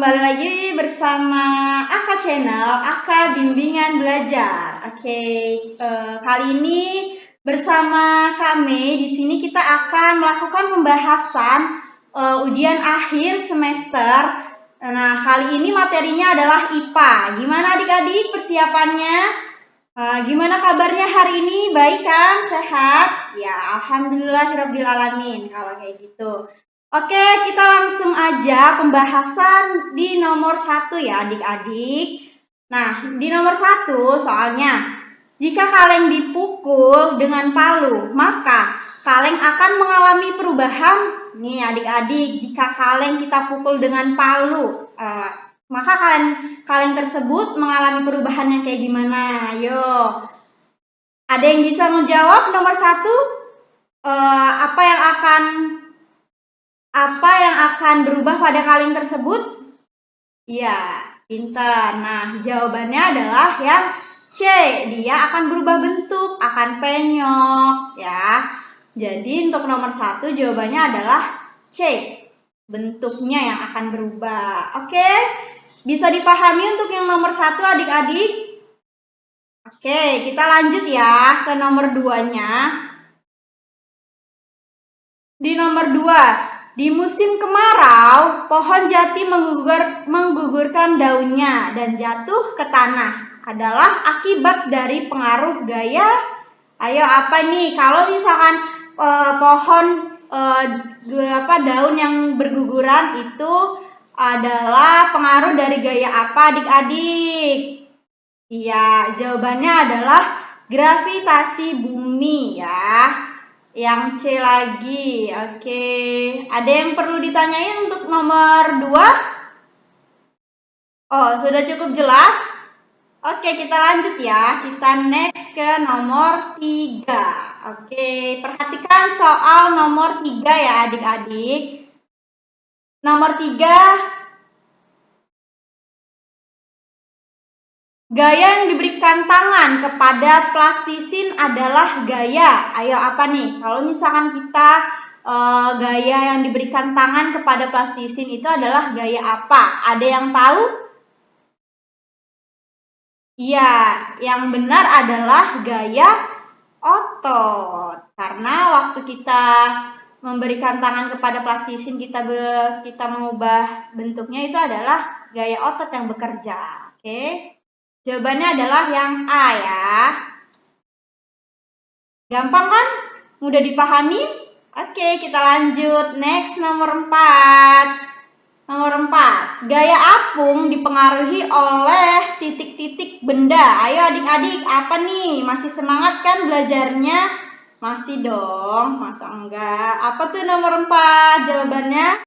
kembali lagi bersama Aka Channel, Aka Bimbingan Belajar. Oke, kali ini bersama kami di sini kita akan melakukan pembahasan ujian akhir semester. Nah, kali ini materinya adalah IPA. Gimana adik-adik persiapannya? Gimana kabarnya hari ini? Baik kan? Sehat? Ya, alhamdulillahirabbil alamin kalau kayak gitu. Oke, kita langsung aja pembahasan di nomor 1 ya adik-adik. Nah, di nomor 1 soalnya, jika kaleng dipukul dengan palu, maka kaleng akan mengalami perubahan. Nih adik-adik, jika kaleng kita pukul dengan palu, maka kaleng tersebut mengalami perubahan yang kayak gimana? Ayo, ada yang bisa menjawab nomor 1? Apa yang akan berubah pada kaleng tersebut? Iya, pintar. Nah, jawabannya adalah yang C. Dia akan berubah bentuk, akan penyok, ya. Jadi untuk nomor 1 jawabannya adalah C. Bentuknya yang akan berubah. Oke, bisa dipahami untuk yang nomor 1 adik-adik? Oke, kita lanjut ya ke nomor 2-nya. Di nomor 2, di musim kemarau, pohon jati menggugurkan daunnya dan jatuh ke tanah. Adalah akibat dari pengaruh gaya. Ayo apa nih? Kalau misalkan pohon daun yang berguguran itu adalah pengaruh dari gaya apa adik-adik? Iya, jawabannya adalah gravitasi bumi ya. Yang C lagi. Oke. Ada yang perlu ditanyain untuk nomor 2? Oh, sudah cukup jelas? Oke, kita lanjut ya. Kita next ke nomor 3. Oke, perhatikan soal nomor 3 ya adik-adik. Nomor 3, gaya yang diberikan tangan kepada plastisin adalah gaya. Ayo apa nih? Kalau misalkan kita gaya yang diberikan tangan kepada plastisin itu adalah gaya apa? Ada yang tahu? Iya, yang benar adalah gaya otot. Karena waktu kita memberikan tangan kepada plastisin, kita mengubah bentuknya itu adalah gaya otot yang bekerja. Oke. Jawabannya adalah yang A ya. Gampang kan? Mudah dipahami? Oke, kita lanjut. Next, nomor 4. Nomor 4. Gaya apung dipengaruhi oleh titik-titik benda. Ayo adik-adik, apa nih? Masih semangat kan belajarnya? Masih dong, masa enggak? Apa tuh nomor 4? Jawabannya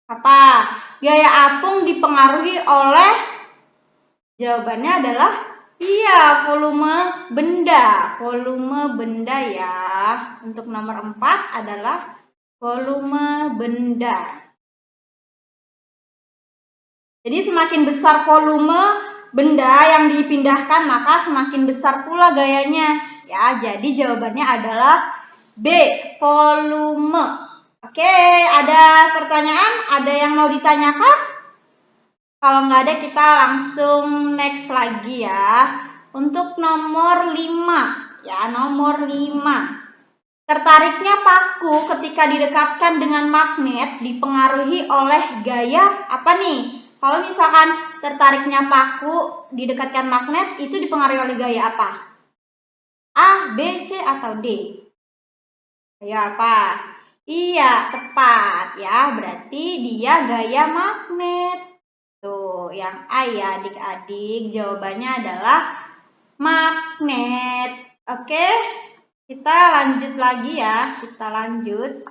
apa? Gaya apung dipengaruhi oleh, jawabannya adalah iya, volume benda. Volume benda ya. Untuk nomor 4 adalah volume benda. Jadi semakin besar volume benda yang dipindahkan, maka semakin besar pula gayanya. Ya, jadi jawabannya adalah B, volume. Oke, ada pertanyaan? Ada yang mau ditanyakan? Kalau nggak ada, kita langsung next lagi ya. Untuk nomor 5, ya nomor 5. Tertariknya paku ketika didekatkan dengan magnet dipengaruhi oleh gaya apa nih? Kalau misalkan tertariknya paku didekatkan magnet, itu dipengaruhi oleh gaya apa? A, B, C, atau D? Ayo apa? Iya, tepat ya. Berarti dia gaya magnet. Tuh, yang A ya adik-adik, jawabannya adalah magnet. Oke, kita lanjut lagi ya, kita lanjut.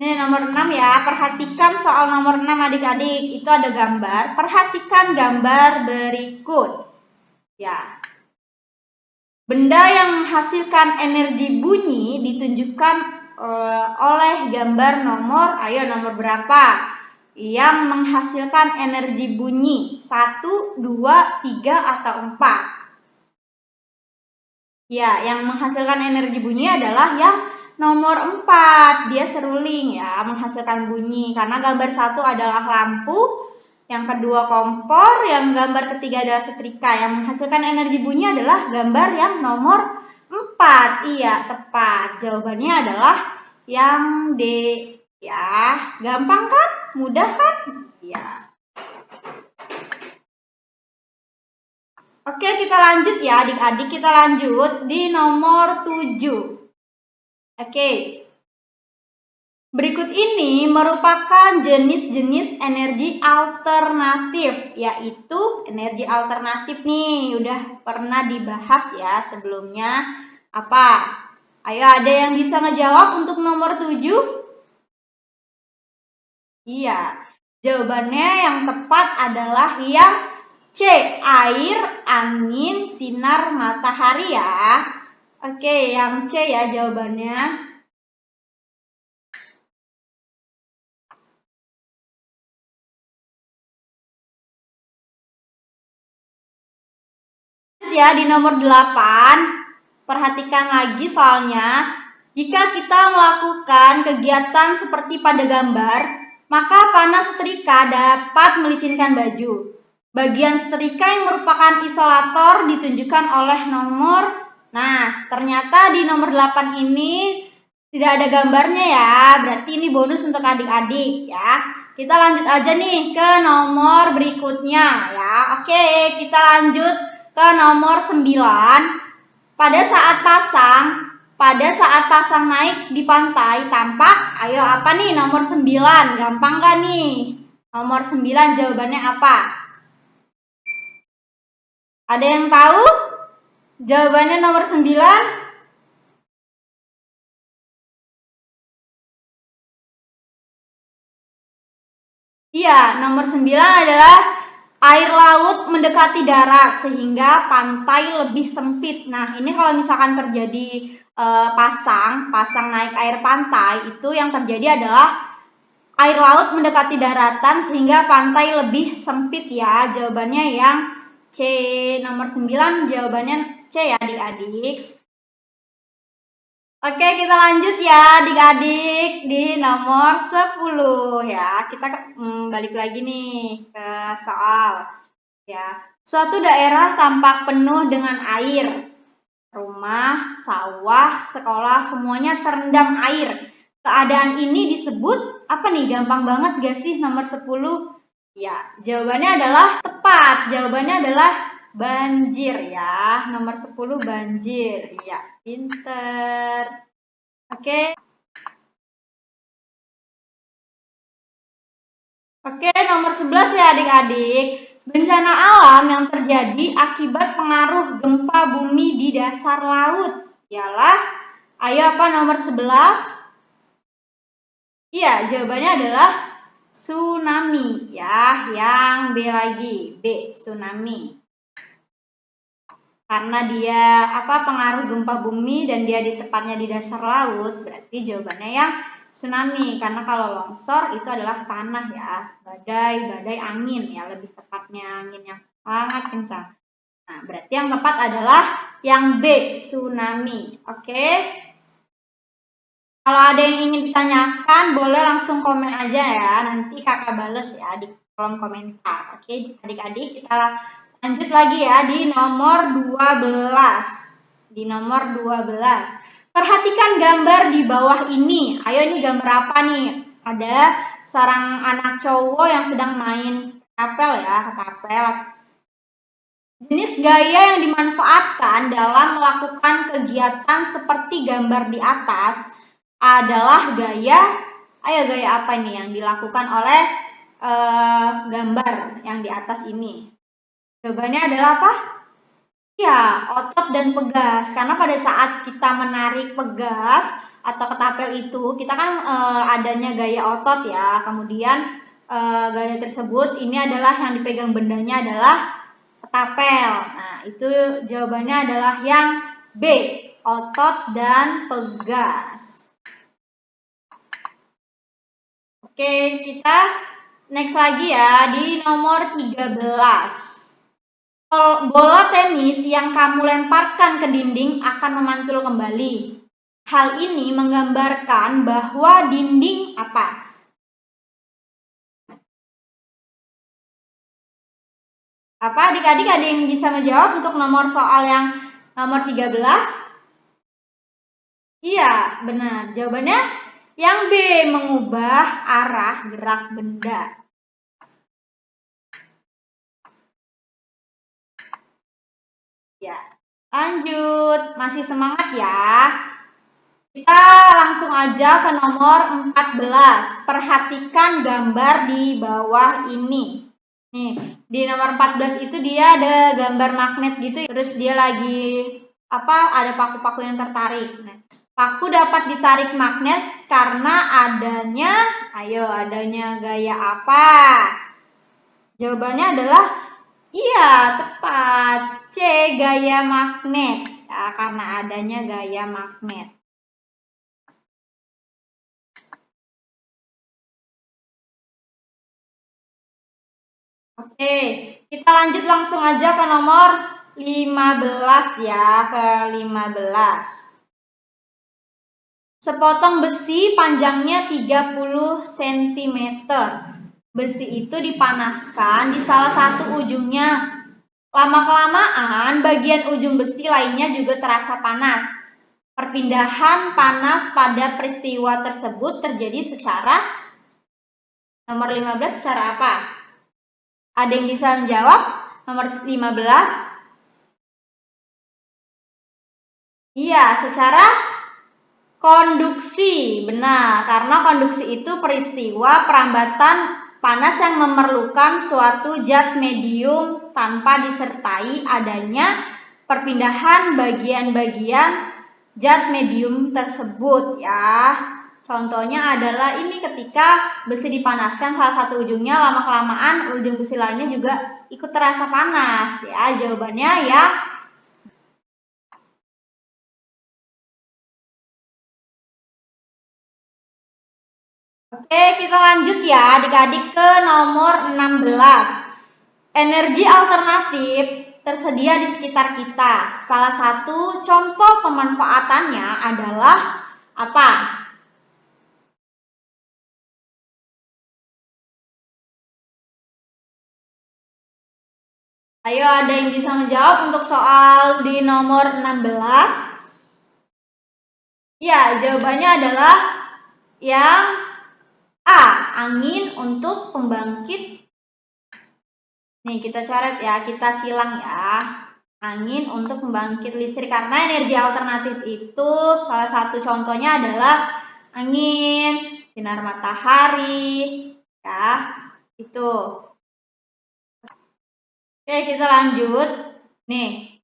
Ini nomor 6 ya, perhatikan soal nomor 6 adik-adik, itu ada gambar. Perhatikan gambar berikut. Ya. Benda yang menghasilkan energi bunyi ditunjukkan oleh gambar nomor, ayo nomor berapa? Yang menghasilkan energi bunyi 1, 2, 3, atau 4? Ya, yang menghasilkan energi bunyi adalah yang nomor 4, dia seruling ya, menghasilkan bunyi. Karena gambar 1 adalah lampu, yang kedua kompor, yang gambar ketiga adalah setrika. Yang menghasilkan energi bunyi adalah gambar yang nomor 4. Iya, tepat. Jawabannya adalah yang D. Ya, gampang kan? Mudah kan? Iya. Oke, kita lanjut ya adik-adik. Kita lanjut di nomor 7. Oke. Berikut ini merupakan jenis-jenis energi alternatif, yaitu energi alternatif nih, udah pernah dibahas ya sebelumnya. Apa? Ayo, ada yang bisa ngejawab untuk nomor 7? Iya, jawabannya yang tepat adalah yang C, air, angin, sinar matahari ya. Oke, yang C ya jawabannya. Ya, di nomor 8, perhatikan lagi soalnya. Jika kita melakukan kegiatan seperti pada gambar, maka panas setrika dapat melicinkan baju. Bagian setrika yang merupakan isolator ditunjukkan oleh nomor. Nah, ternyata di nomor 8 ini tidak ada gambarnya ya. Berarti ini bonus untuk adik-adik ya. Kita lanjut aja nih ke nomor berikutnya ya. Oke, kita lanjut ke nomor 9. Pada saat pasang naik di pantai tampak, ayo apa nih nomor 9? Gampang gak nih? Nomor 9 jawabannya apa? Ada yang tahu? Jawabannya nomor 9? Iya, nomor 9 adalah air laut mendekati darat sehingga pantai lebih sempit. Nah, ini kalau misalkan terjadi pasang naik air pantai, itu yang terjadi adalah air laut mendekati daratan sehingga pantai lebih sempit ya. Jawabannya yang C, nomor 9 jawabannya C ya adik-adik. Oke, kita lanjut ya adik-adik di nomor 10 ya. Kita balik lagi nih ke soal ya. Suatu daerah tampak penuh dengan air. Rumah, sawah, sekolah semuanya terendam air. Keadaan ini disebut apa nih? Gampang banget gak sih nomor 10? Ya, jawabannya adalah tepat. Jawabannya adalah banjir ya. Nomor 10 banjir. Ya, pinter. Oke. Oke, nomor 11 ya adik-adik. Bencana alam yang terjadi akibat pengaruh gempa bumi di dasar laut. Ialah, ayo apa nomor 11? Iya, jawabannya adalah tsunami ya. Yang B lagi, B, tsunami. Karena dia pengaruh gempa bumi dan dia tepatnya di dasar laut, berarti jawabannya yang tsunami. Karena kalau longsor itu adalah tanah ya, badai angin ya, lebih tepatnya angin yang sangat kencang. Nah, berarti yang tepat adalah yang B, tsunami. Oke. Kalau ada yang ingin ditanyakan, boleh langsung komen aja ya, nanti kakak bales ya di kolom komentar. Oke, adik-adik, kita lanjut lagi ya di nomor 12. Di nomor 12. Perhatikan gambar di bawah ini. Ayo, ini gambar apa nih? Ada seorang anak cowok yang sedang main ketapel ya, ketapel. Jenis gaya yang dimanfaatkan dalam melakukan kegiatan seperti gambar di atas adalah gaya apa nih yang dilakukan oleh gambar yang di atas ini? Jawabannya adalah apa? Ya, otot dan pegas. Karena pada saat kita menarik pegas atau ketapel itu, kita kan adanya gaya otot ya. Kemudian gaya tersebut ini adalah yang dipegang bendanya adalah ketapel. Nah, itu jawabannya adalah yang B, otot dan pegas. Oke, kita next lagi ya di nomor 13. Bola tenis yang kamu lemparkan ke dinding akan memantul kembali. Hal ini menggambarkan bahwa dinding apa? Apa adik-adik ada yang bisa menjawab untuk nomor soal yang nomor 13? Iya, benar. Jawabannya yang B, mengubah arah gerak benda. Ya, lanjut. Masih semangat ya. Kita langsung aja ke nomor 14. Perhatikan gambar di bawah ini. Nih, di nomor 14 itu dia ada gambar magnet gitu, terus dia lagi ada paku-paku yang tertarik. Nah, paku dapat ditarik magnet karena adanya gaya apa? Jawabannya adalah iya, tepat. C, gaya magnet. Ya, karena adanya gaya magnet. Oke, kita lanjut langsung aja ke nomor 15 ya, ke 15. Sepotong besi panjangnya 30 cm. Besi itu dipanaskan di salah satu ujungnya. Lama-kelamaan, bagian ujung besi lainnya juga terasa panas. Perpindahan panas pada peristiwa tersebut terjadi secara nomor 15 secara apa? Ada yang bisa menjawab? Nomor 15? Iya, secara konduksi. Benar, karena konduksi itu peristiwa perambatan panas yang memerlukan suatu zat medium tanpa disertai adanya perpindahan bagian-bagian zat medium tersebut ya. Contohnya adalah ini ketika besi dipanaskan salah satu ujungnya, lama-kelamaan ujung besi lainnya juga ikut terasa panas ya. Jawabannya ya. Oke, kita lanjut ya adik-adik ke nomor 16. Energi alternatif tersedia di sekitar kita. Salah satu contoh pemanfaatannya adalah apa? Ayo, ada yang bisa menjawab untuk soal di nomor 16? Ya, jawabannya adalah yang A, angin untuk pembangkit. Nih, kita coret ya, kita silang ya. Angin untuk pembangkit listrik, karena energi alternatif itu salah satu contohnya adalah angin, sinar matahari, ya, itu. Oke, kita lanjut. Nih,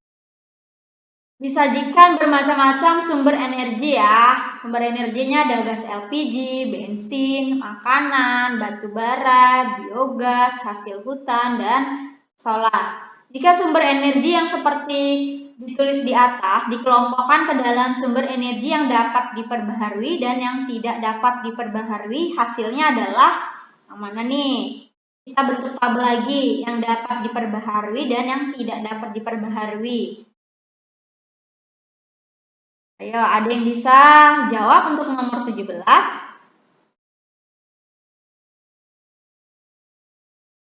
disajikan bermacam-macam sumber energi ya. Sumber energinya ada gas LPG, bensin, makanan, batu bara, biogas, hasil hutan, dan solar. Jika sumber energi yang seperti ditulis di atas dikelompokkan ke dalam sumber energi yang dapat diperbaharui dan yang tidak dapat diperbaharui, hasilnya adalah yang mana nih? Kita bentuk tabel lagi, yang dapat diperbaharui dan yang tidak dapat diperbaharui. Ayo, ada yang bisa jawab untuk nomor 17?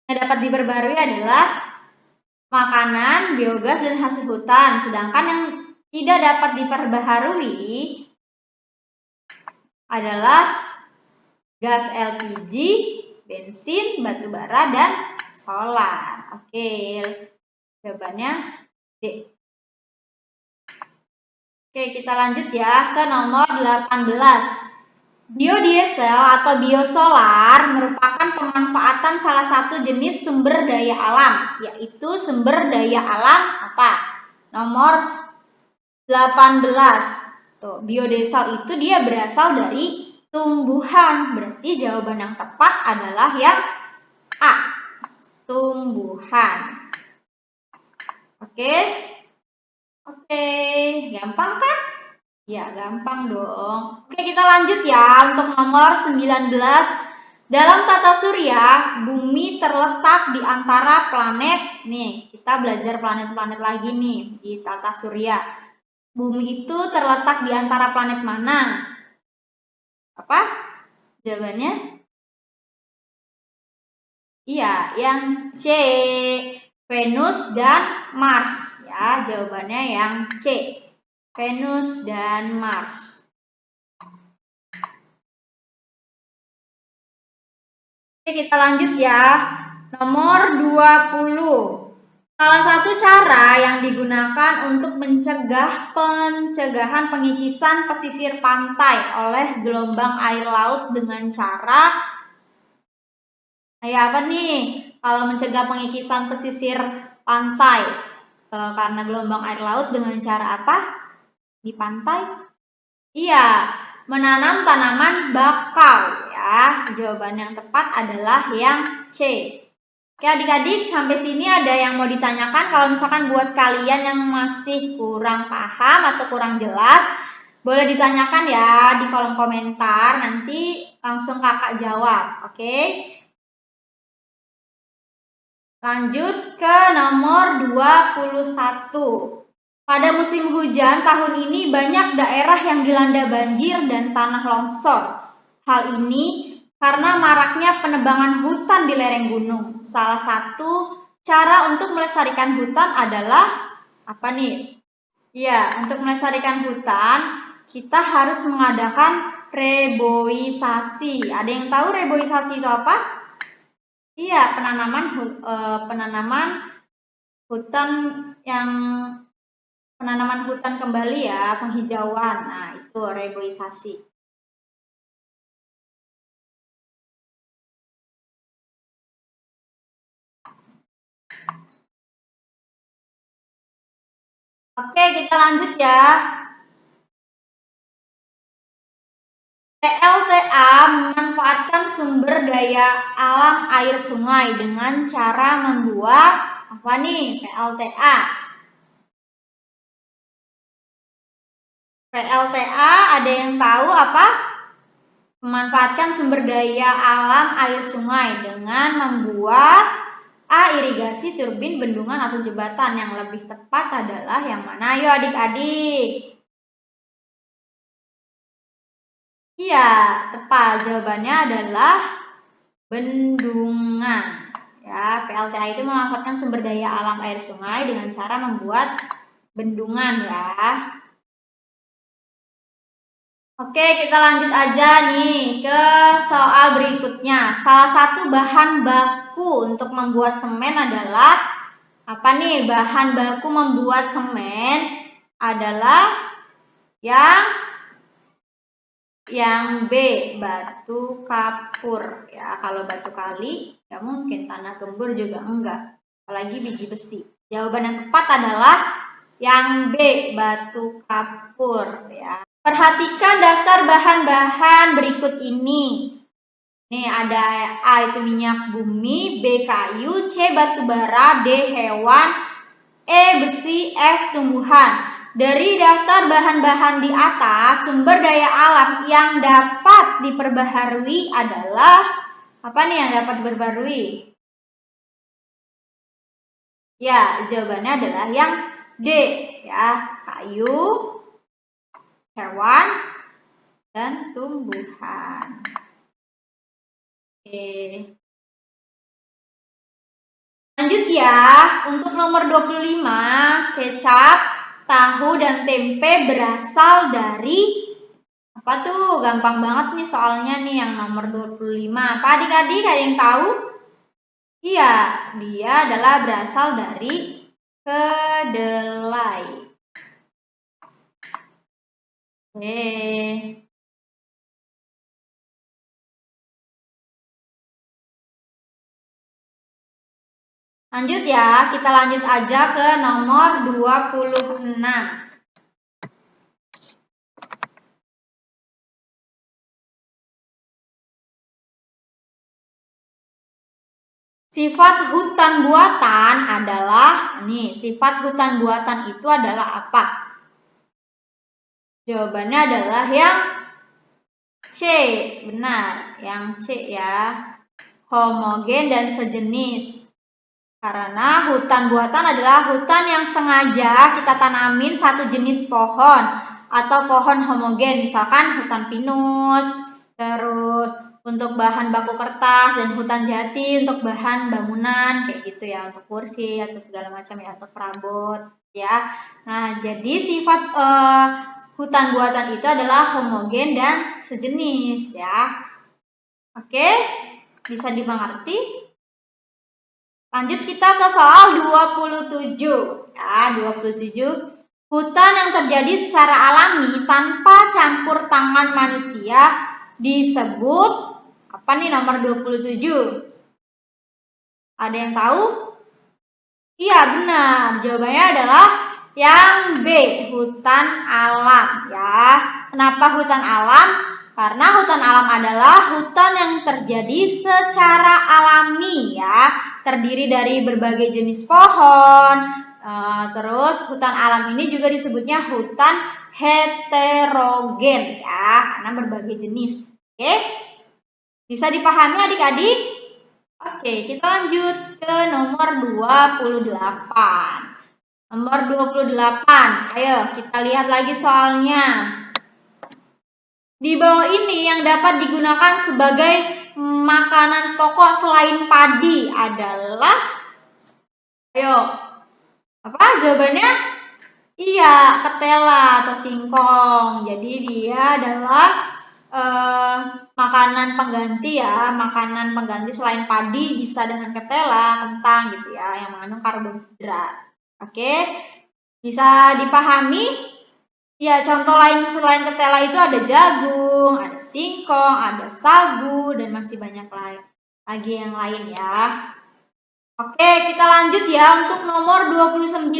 Yang dapat diperbarui adalah makanan, biogas, dan hasil hutan. Sedangkan yang tidak dapat diperbaharui adalah gas LPG, bensin, batu bara, dan solar. Oke, jawabannya D. Oke, kita lanjut ya ke nomor 18. Biodiesel atau biosolar merupakan pemanfaatan salah satu jenis sumber daya alam, yaitu sumber daya alam apa? Nomor 18. Tuh, biodiesel itu dia berasal dari tumbuhan. Berarti jawaban yang tepat adalah yang A, tumbuhan. Oke, gampang kan? Ya, gampang dong. Oke, kita lanjut ya untuk nomor 19. Dalam tata surya, bumi terletak di antara planet. Nih, kita belajar planet-planet lagi nih di tata surya. Bumi itu terletak di antara planet mana? Apa? Jawabannya? Iya, yang C. Venus dan Mars. Ya, jawabannya yang C. Venus dan Mars. Oke, kita lanjut ya. Nomor 20. Salah satu cara yang digunakan untuk mencegah pencegahan pengikisan pesisir pantai oleh gelombang air laut dengan cara apa nih? Kalau mencegah pengikisan pesisir pantai karena gelombang air laut dengan cara apa? Di pantai? Iya, menanam tanaman bakau ya. Jawaban yang tepat adalah yang C. Oke adik-adik, sampai sini ada yang mau ditanyakan? Kalau misalkan buat kalian yang masih kurang paham atau kurang jelas, boleh ditanyakan ya di kolom komentar, nanti langsung kakak jawab, oke? Lanjut ke nomor 21. Pada musim hujan tahun ini banyak daerah yang dilanda banjir dan tanah longsor. Hal ini karena maraknya penebangan hutan di lereng gunung. Salah satu cara untuk melestarikan hutan adalah apa nih? Ya, untuk melestarikan hutan kita harus mengadakan reboisasi. Ada yang tahu reboisasi itu apa? Iya, penanaman hutan yang penanaman hutan kembali ya, penghijauan. Nah, itu reboisasi. Oke, kita lanjut ya. PLTA memanfaatkan sumber daya alam air sungai dengan cara membuat apa nih PLTA? PLTA ada yang tahu apa? Memanfaatkan sumber daya alam air sungai dengan membuat irigasi, turbin, bendungan atau jembatan. Yang lebih tepat adalah yang mana? Ayo adik-adik. Iya, tepat. Jawabannya adalah bendungan. Ya, PLTA itu memanfaatkan sumber daya alam air sungai dengan cara membuat bendungan ya. Oke, kita lanjut aja nih ke soal berikutnya. Salah satu bahan baku untuk membuat semen adalah apa nih? Bahan baku membuat semen adalah yang B, batu kapur. Ya, kalau batu kali ya mungkin, tanah gembur juga enggak. Apalagi biji besi. Jawaban yang tepat adalah yang B, batu kapur ya. Perhatikan daftar bahan-bahan berikut ini. Nih ada A itu minyak bumi, B kayu, C batu bara, D hewan, E besi, F tumbuhan. Dari daftar bahan-bahan di atas, sumber daya alam yang dapat diperbaharui adalah apa nih yang dapat diperbaharui? Ya, jawabannya adalah yang D ya, kayu, hewan, dan tumbuhan. Oke. Lanjut ya, untuk nomor 25, kecap, tahu, dan tempe berasal dari apa tuh? Gampang banget nih soalnya nih yang nomor 25. Apa adik-adik ada yang tahu? Iya, dia adalah berasal dari kedelai. Oke. Lanjut ya, kita lanjut aja ke nomor 26. Sifat hutan buatan adalah, sifat hutan buatan itu adalah apa? Jawabannya adalah yang C, benar, yang C ya, homogen dan sejenis. Karena hutan buatan adalah hutan yang sengaja kita tanamin satu jenis pohon atau pohon homogen, misalkan hutan pinus, terus untuk bahan baku kertas, dan hutan jati untuk bahan bangunan kayak gitu ya, untuk kursi atau segala macam ya, untuk perabot ya. Nah, jadi sifat hutan buatan itu adalah homogen dan sejenis ya. Oke, bisa dimengerti? Lanjut kita ke soal 27. Ya, 27. Hutan yang terjadi secara alami tanpa campur tangan manusia disebut apa nih nomor 27? Ada yang tahu? Iya, benar. Jawabannya adalah yang B, hutan alam ya. Kenapa hutan alam? Karena hutan alam adalah hutan yang terjadi secara alami ya, terdiri dari berbagai jenis pohon. Terus hutan alam ini juga disebutnya hutan heterogen ya, karena berbagai jenis. Oke, bisa dipahami adik-adik? Oke, kita lanjut ke nomor 28. Nomor 28, ayo kita lihat lagi soalnya. Di bawah ini yang dapat digunakan sebagai makanan pokok selain padi adalah, ayo, apa jawabannya? Iya, ketela atau singkong. Jadi dia adalah makanan pengganti ya, makanan pengganti selain padi bisa dengan ketela, kentang gitu ya, yang mengandung karbohidrat. Oke, bisa dipahami? Ya, contoh lain selain ketela itu ada jagung, ada singkong, ada sagu, dan masih banyak lagi yang lain ya. Oke, kita lanjut ya untuk nomor 29.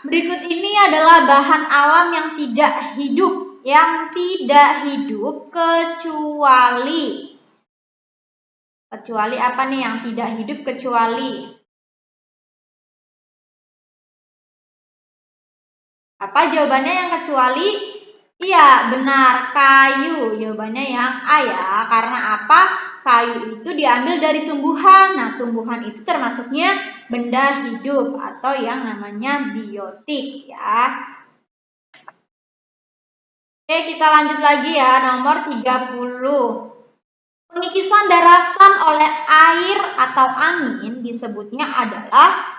Berikut ini adalah bahan alam yang tidak hidup. Yang tidak hidup kecuali apa nih yang tidak hidup kecuali? Apa jawabannya yang kecuali? Iya, benar, kayu. Jawabannya yang A ya. Karena apa? Kayu itu diambil dari tumbuhan. Nah, tumbuhan itu termasuknya benda hidup atau yang namanya biotik ya. Oke, kita lanjut lagi ya, nomor 30. Pengikisan daratan oleh air atau angin disebutnya adalah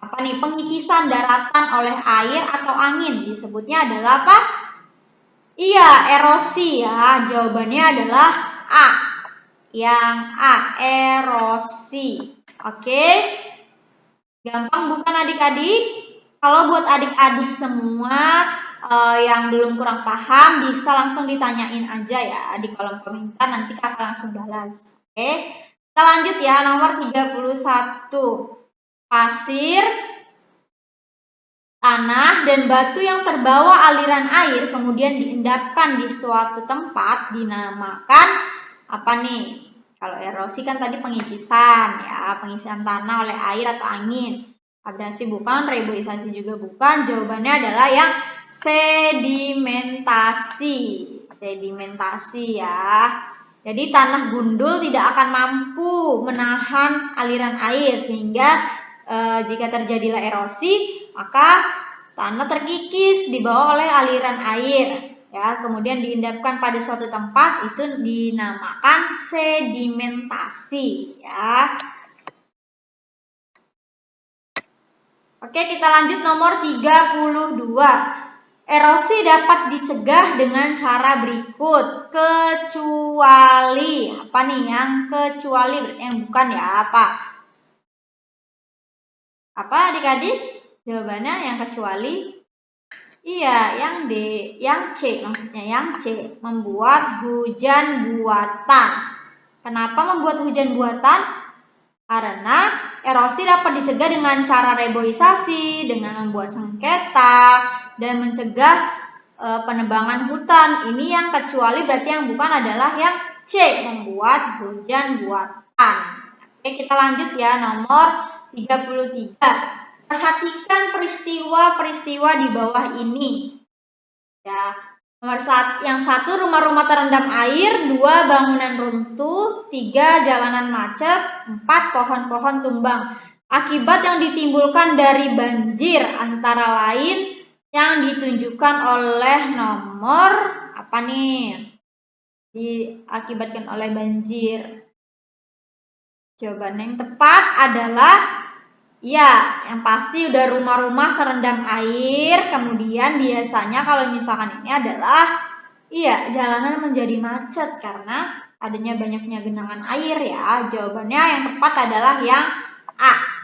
apa nih? Pengikisan daratan oleh air atau angin disebutnya adalah apa? Iya, erosi ya. Jawabannya adalah A. Yang A, erosi. Oke. Gampang bukan adik-adik? Kalau buat adik-adik semua yang belum kurang paham bisa langsung ditanyain aja ya di kolom komentar, nanti kakak langsung balas. Oke. Kita lanjut ya, nomor 31. Pasir, tanah, dan batu yang terbawa aliran air kemudian diendapkan di suatu tempat dinamakan apa nih? Kalau erosi kan tadi pengikisan ya, pengisian tanah oleh air atau angin. Abrasi bukan, reboisasi juga bukan. Jawabannya adalah yang sedimentasi. Sedimentasi ya. Jadi tanah gundul tidak akan mampu menahan aliran air sehingga jika terjadilah erosi, maka tanah terkikis dibawa oleh aliran air. Ya, kemudian diendapkan pada suatu tempat, itu dinamakan sedimentasi ya. Oke, kita lanjut nomor 32. Erosi dapat dicegah dengan cara berikut, kecuali apa nih? Yang kecuali yang bukan ya, apa? Apa adik-adik? Jawabannya yang kecuali? Iya, yang D, yang C, maksudnya yang C, membuat hujan buatan. Kenapa membuat hujan buatan? Karena erosi dapat dicegah dengan cara reboisasi, dengan membuat sengketa, dan mencegah penebangan hutan. Ini yang kecuali, berarti yang bukan adalah yang C, membuat hujan buatan. Oke, kita lanjut ya, nomor 33. Perhatikan peristiwa-peristiwa di bawah ini. Ya, nomor yang satu, rumah-rumah terendam air, 2 bangunan runtuh, 3 jalanan macet, 4 pohon-pohon tumbang. Akibat yang ditimbulkan dari banjir antara lain yang ditunjukkan oleh nomor apa nih? Diakibatkan oleh banjir. Jawaban yang tepat adalah ya, yang pasti udah rumah-rumah terendam air. Kemudian biasanya kalau misalkan ini adalah jalanan menjadi macet karena adanya banyaknya genangan air ya. Jawabannya yang tepat adalah yang A.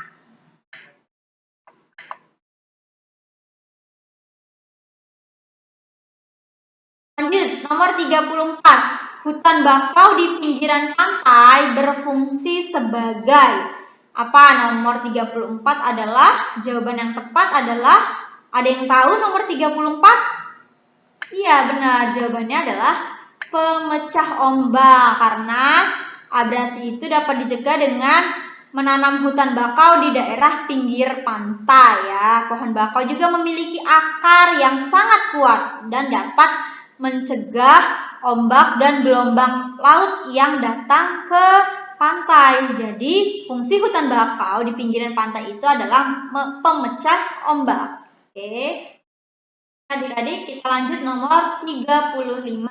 Lanjut, nomor 34. Hutan bakau di pinggiran pantai berfungsi sebagai apa? Nomor 34 adalah, jawaban yang tepat adalah, ada yang tahu nomor 34? Iya, benar. Jawabannya adalah pemecah ombak, karena abrasi itu dapat dicegah dengan menanam hutan bakau di daerah pinggir pantai ya. Pohon bakau juga memiliki akar yang sangat kuat dan dapat mencegah ombak dan gelombang laut yang datang ke pantai. Jadi, fungsi hutan bakau di pinggiran pantai itu adalah pemecah ombak. Oke. Adik-adik, kita lanjut nomor 35.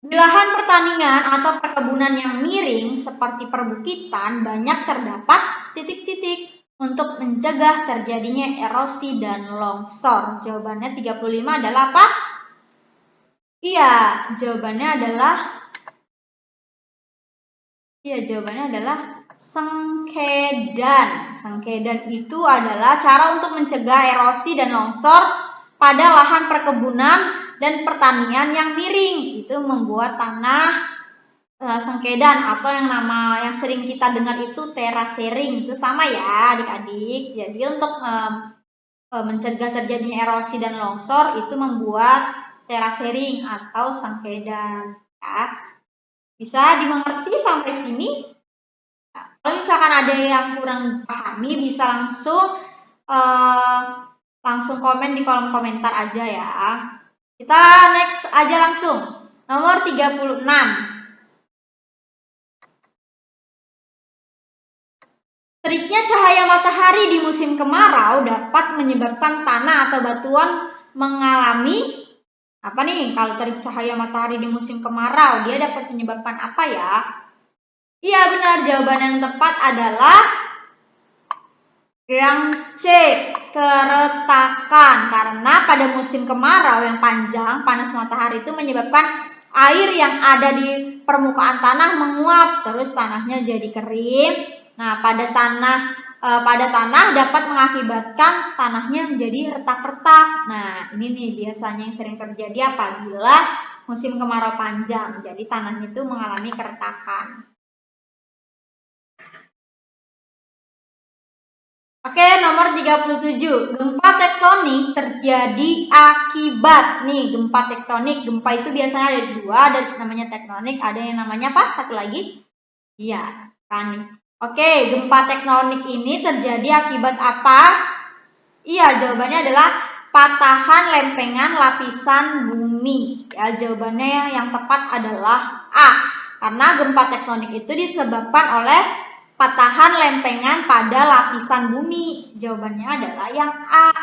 Di lahan pertanian atau perkebunan yang miring seperti perbukitan banyak terdapat titik-titik untuk mencegah terjadinya erosi dan longsor. Jawabannya 35 adalah apa? Iya, jawabannya adalah sengkedan. Sengkedan itu adalah cara untuk mencegah erosi dan longsor pada lahan perkebunan dan pertanian yang miring. Itu membuat tanah sengkedan atau yang sering kita dengar itu terasering. Itu sama ya adik-adik. Jadi untuk mencegah terjadinya erosi dan longsor itu membuat terasering atau sengkedan ya. Bisa dimengerti sampai sini? Nah, kalau misalkan ada yang kurang pahami bisa langsung komen di kolom komentar aja ya. Kita next aja langsung. Nomor 36. Teriknya cahaya matahari di musim kemarau dapat menyebabkan tanah atau batuan mengalami apa nih? Kalau terik cahaya matahari di musim kemarau, dia dapat menyebabkan apa ya? Iya benar, jawaban yang tepat adalah yang C, keretakan. Karena pada musim kemarau yang panjang, panas matahari itu menyebabkan air yang ada di permukaan tanah menguap, terus tanahnya jadi kering. Nah, pada tanah dapat mengakibatkan tanahnya menjadi retak-retak. Nah, ini nih biasanya yang sering terjadi apabila musim kemarau panjang. Jadi tanahnya itu mengalami keretakan. Oke, nomor 37. Gempa tektonik terjadi akibat. Nih, gempa tektonik. Gempa itu biasanya ada dua, ada namanya tektonik, ada yang namanya apa? Satu lagi? Iya, tektonik. Oke, gempa tektonik ini terjadi akibat apa? Iya, jawabannya adalah patahan lempengan lapisan bumi. Ya, jawabannya yang tepat adalah A. Karena gempa tektonik itu disebabkan oleh patahan lempengan pada lapisan bumi. Jawabannya adalah yang A.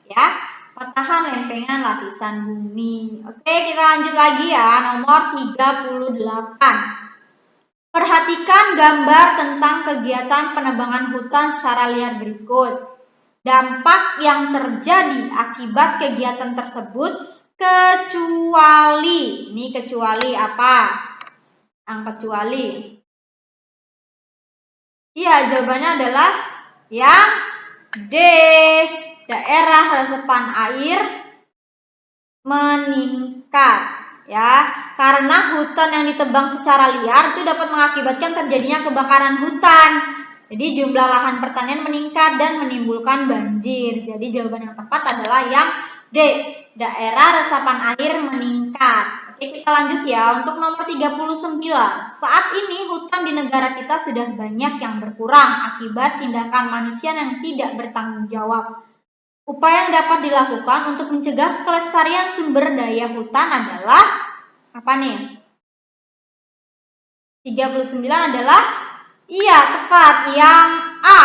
Ya, patahan lempengan lapisan bumi. Oke, kita lanjut lagi ya. Nomor 38. Perhatikan gambar tentang kegiatan penebangan hutan secara liar berikut. Dampak yang terjadi akibat kegiatan tersebut kecuali. Ini kecuali apa? Kecuali. Iya, jawabannya adalah yang D. Daerah resapan air meningkat. Ya, karena hutan yang ditebang secara liar itu dapat mengakibatkan terjadinya kebakaran hutan. Jadi jumlah lahan pertanian meningkat dan menimbulkan banjir. Jadi jawaban yang tepat adalah yang D. Daerah resapan air meningkat. Oke, kita lanjut ya. Untuk nomor 39. Saat ini hutan di negara kita sudah banyak yang berkurang akibat tindakan manusia yang tidak bertanggung jawab. Upaya yang dapat dilakukan untuk mencegah kelestarian sumber daya hutan adalah apa nih? 39 adalah iya tepat yang A.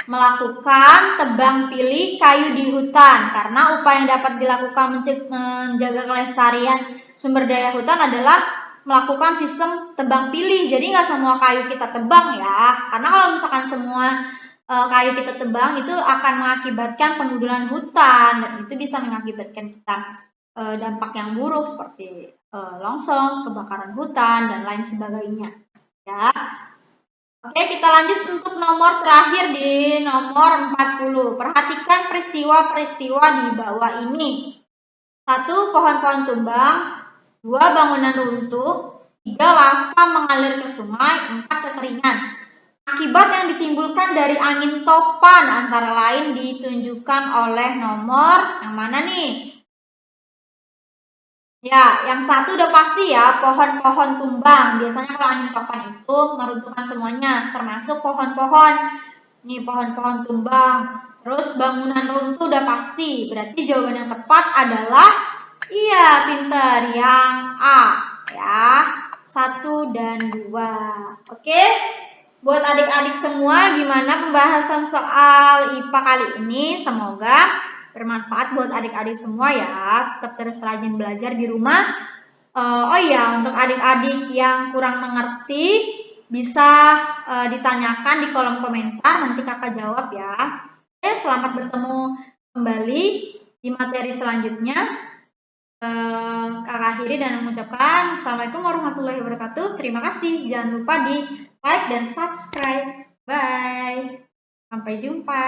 melakukan tebang pilih kayu di hutan, karena upaya yang dapat dilakukan menjaga kelestarian sumber daya hutan adalah melakukan sistem tebang pilih. Jadi nggak semua kayu kita tebang ya, karena kalau misalkan semua kayu kita tebang itu akan mengakibatkan pengundulan hutan, dan itu bisa mengakibatkan kita dampak yang buruk seperti longsor, kebakaran hutan, dan lain sebagainya ya. Oke, kita lanjut untuk nomor terakhir di nomor 40. Perhatikan peristiwa-peristiwa di bawah ini. 1. Pohon-pohon tumbang. 2. Bangunan runtuh. 3. Lava mengalir ke sungai. 4. Kekeringan. Akibat yang ditimbulkan dari angin topan antara lain ditunjukkan oleh nomor yang mana nih? Ya, yang satu udah pasti ya, pohon-pohon tumbang. Biasanya kalau angin topan itu meruntuhkan semuanya, termasuk pohon-pohon. Nih, pohon-pohon tumbang. Terus bangunan runtuh udah pasti. Berarti jawaban yang tepat adalah, iya, pinter, yang A. Ya, 1 dan 2. Oke, buat adik-adik semua, gimana pembahasan soal IPA kali ini? Semoga bermanfaat buat adik-adik semua ya. Tetap terus rajin belajar di rumah. Oh iya, untuk adik-adik yang kurang mengerti bisa ditanyakan di kolom komentar, nanti kakak jawab ya. Oke, selamat bertemu kembali di materi selanjutnya. Kakak akhiri dan mengucapkan Assalamualaikum warahmatullahi wabarakatuh. Terima kasih. Jangan lupa di like dan subscribe. Bye. Sampai jumpa.